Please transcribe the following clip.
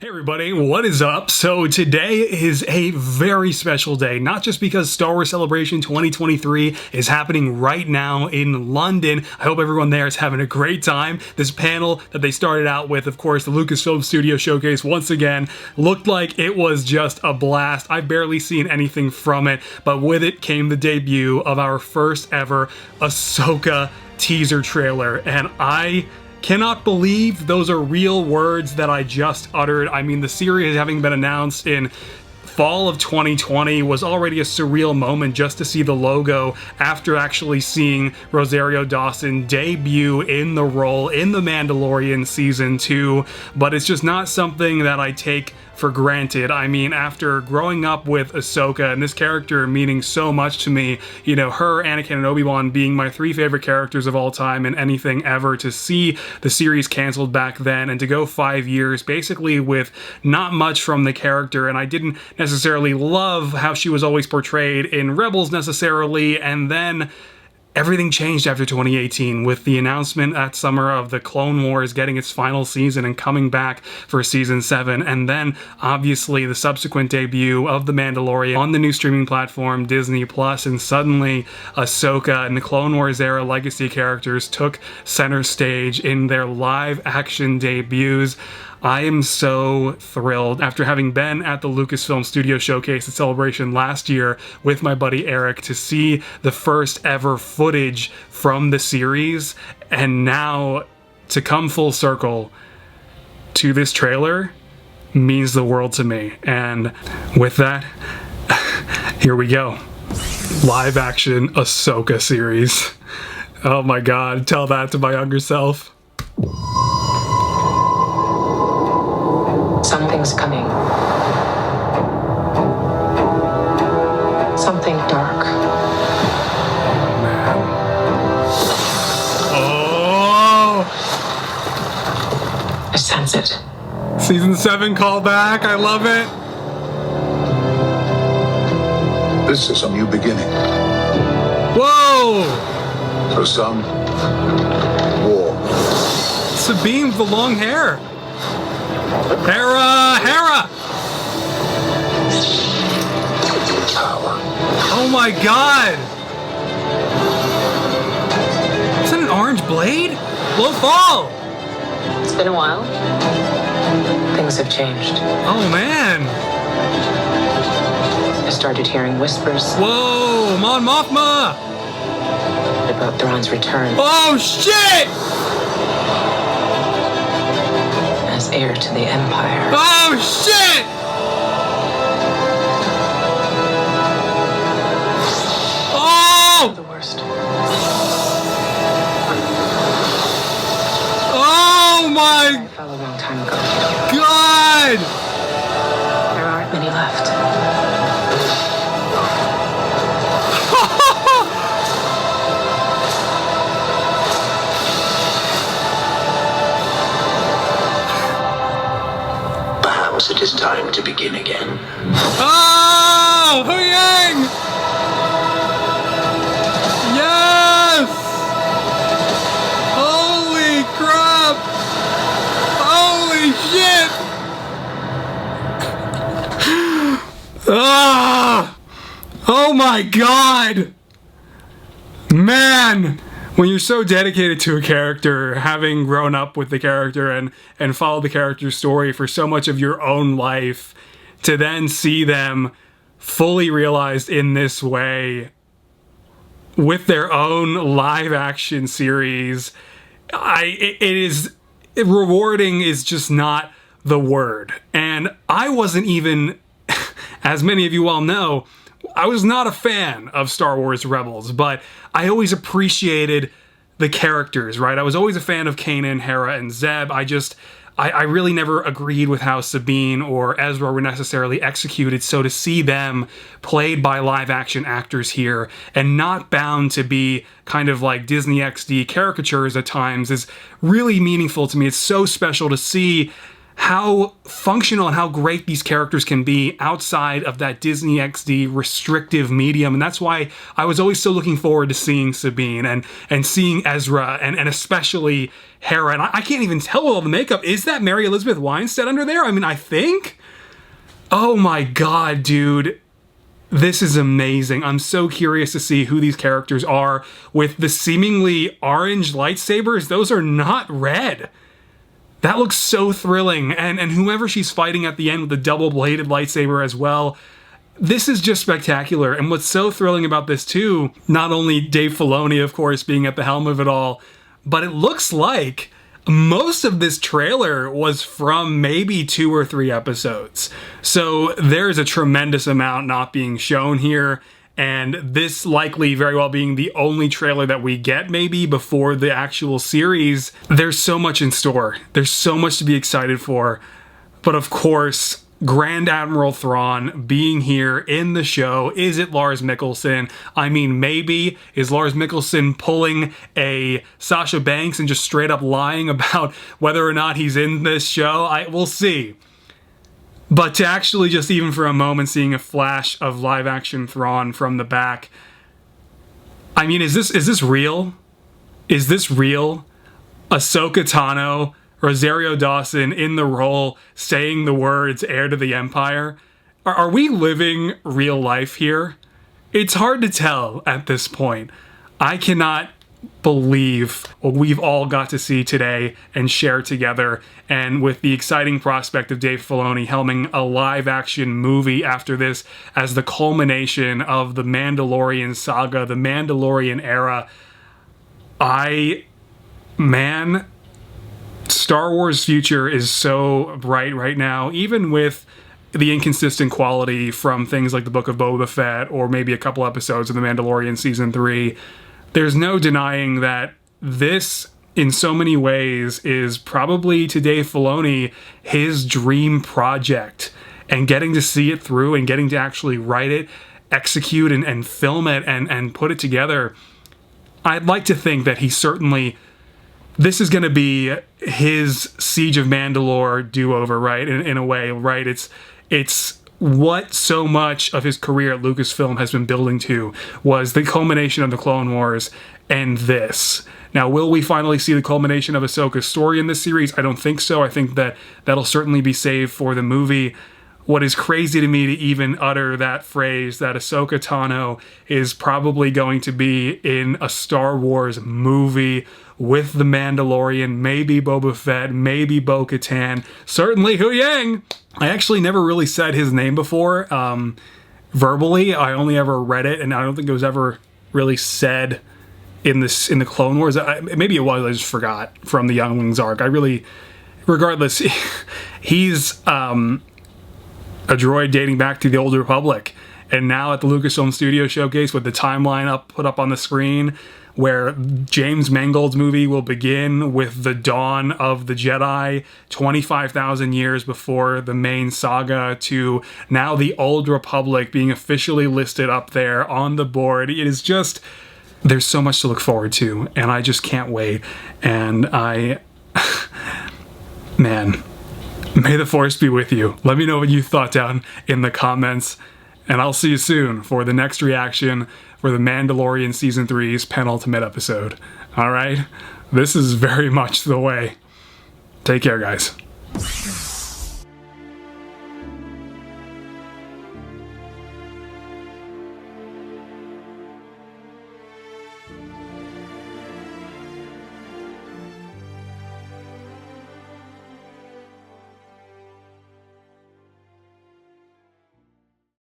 Hey everybody, what is up? So today is a very special day, not just because Star Wars Celebration 2023 is happening right now in London. I hope everyone there is having a great time. This panel that they started out with, of course, the Lucasfilm Studio Showcase once again, looked like it was just a blast. I've barely seen anything from it, but with it came the debut of our first ever Ahsoka teaser trailer, and I cannot believe those are real words that I just uttered. I mean, the series having been announced in fall of 2020 was already a surreal moment just to see the logo after actually seeing Rosario Dawson debut in the role in The Mandalorian Season 2, but it's just not something that I take for granted. I mean, after growing up with Ahsoka and this character meaning so much to me, you know, her, Anakin, and Obi-Wan being my three favorite characters of all time and anything ever, to see the series canceled back then and to go 5 years basically with not much from the character, and I didn't necessarily love how she was always portrayed in Rebels necessarily, and then everything changed after 2018 with the announcement that summer of the Clone Wars getting its final season and coming back for Season 7, and then obviously the subsequent debut of The Mandalorian on the new streaming platform Disney+, and suddenly Ahsoka and the Clone Wars era legacy characters took center stage in their live action debuts. I am so thrilled. After having been at the Lucasfilm Studio Showcase at Celebration last year with my buddy Eric to see the first ever footage from the series, and now to come full circle to this trailer means the world to me. And with that, here we go. Live action Ahsoka series. Oh my god, tell that to my younger self. Something's coming. Something dark. Man. Oh! I sense it. Season 7 callback, I love it. This is a new beginning. Whoa! For some, war. Sabine with the long hair. Hera! Power. Oh my god! Is that an orange blade? Low fall! It's been a while. Things have changed. Oh man! I started hearing whispers Whoa! Mon Mothma! about Thrawn's return Oh shit! as heir to the Empire. Oh shit! Oh! The worst. Oh my I fell a long time ago. god! There aren't many left. Perhaps it is time to begin again. Oh! Huyang! Yes! Holy crap! Holy shit! Ah! Oh my god! Man! When you're so dedicated to a character, having grown up with the character and followed the character's story for so much of your own life, to then see them fully realized in this way with their own live action series, it is rewarding is just not the word. And I wasn't even, as many of you all know, I was not a fan of Star Wars Rebels, but I always appreciated the characters, right? I was always a fan of Kanan, Hera, and Zeb. I really never agreed with how Sabine or Ezra were necessarily executed, so to see them played by live-action actors here and not bound to be kind of like Disney XD caricatures at times is really meaningful to me. It's so special to see how functional and how great these characters can be outside of that Disney XD restrictive medium. And that's why I was always so looking forward to seeing Sabine and seeing Ezra and especially Hera. And I can't even tell with all the makeup. Is that Mary Elizabeth Winstead under there? I mean, I think. Oh my God, dude. This is amazing. I'm so curious to see who these characters are with the seemingly orange lightsabers. Those are not red. That looks so thrilling. And whomever she's fighting at the end with the double-bladed lightsaber as well. This is just spectacular. And what's so thrilling about this too, not only Dave Filoni, of course, being at the helm of it all, but it looks like most of this trailer was from maybe 2 or 3 episodes. So there's a tremendous amount not being shown here. And this likely very well being the only trailer that we get maybe before the actual series. There's so much in store. There's so much to be excited for. But of course, Grand Admiral Thrawn being here in the show. Is it Lars Mikkelsen? I mean, maybe. Is Lars Mikkelsen pulling a Sasha Banks and just straight up lying about whether or not he's in this show? We'll see. But to actually just even for a moment seeing a flash of live action Thrawn from the back. I mean, is this real? Is this real? Ahsoka Tano, Rosario Dawson in the role, saying the words heir to the Empire. Are we living real life here? It's hard to tell at this point. I cannot believe what we've all got to see today and share together, and with the exciting prospect of Dave Filoni helming a live action movie after this as the culmination of the Mandalorian saga, the Mandalorian era. Star Wars' future is so bright right now, even with the inconsistent quality from things like the Book of Boba Fett or maybe a couple episodes of The Mandalorian Season 3. There's no denying that this, in so many ways, is probably, to Dave Filoni, his dream project. And getting to see it through and getting to actually write it, execute and film it and put it together, I'd like to think that he certainly... This is going to be his Siege of Mandalore do-over, right? In a way, right? It's what so much of his career at Lucasfilm has been building to, was the culmination of the Clone Wars and this. Now, will we finally see the culmination of Ahsoka's story in this series? I don't think so. I think that that'll certainly be saved for the movie. What is crazy to me to even utter that phrase, that Ahsoka Tano is probably going to be in a Star Wars movie with The Mandalorian, maybe Boba Fett, maybe Bo-Katan, certainly Hu Yang. I actually never really said his name before, verbally. I only ever read it, and I don't think it was ever really said in the Clone Wars. Maybe it was, I just forgot from the Younglings arc. Regardless, he's a droid dating back to the Old Republic, and now at the Lucasfilm Studio Showcase with the timeline put up on the screen, where James Mangold's movie will begin with the dawn of the Jedi 25,000 years before the main saga, to now the Old Republic being officially listed up there on the board. It is just, there's so much to look forward to, and I just can't wait. And man, may the Force be with you. Let me know what you thought down in the comments, and I'll see you soon for the next reaction for The Mandalorian Season 3's penultimate episode. Alright? This is very much the way. Take care, guys.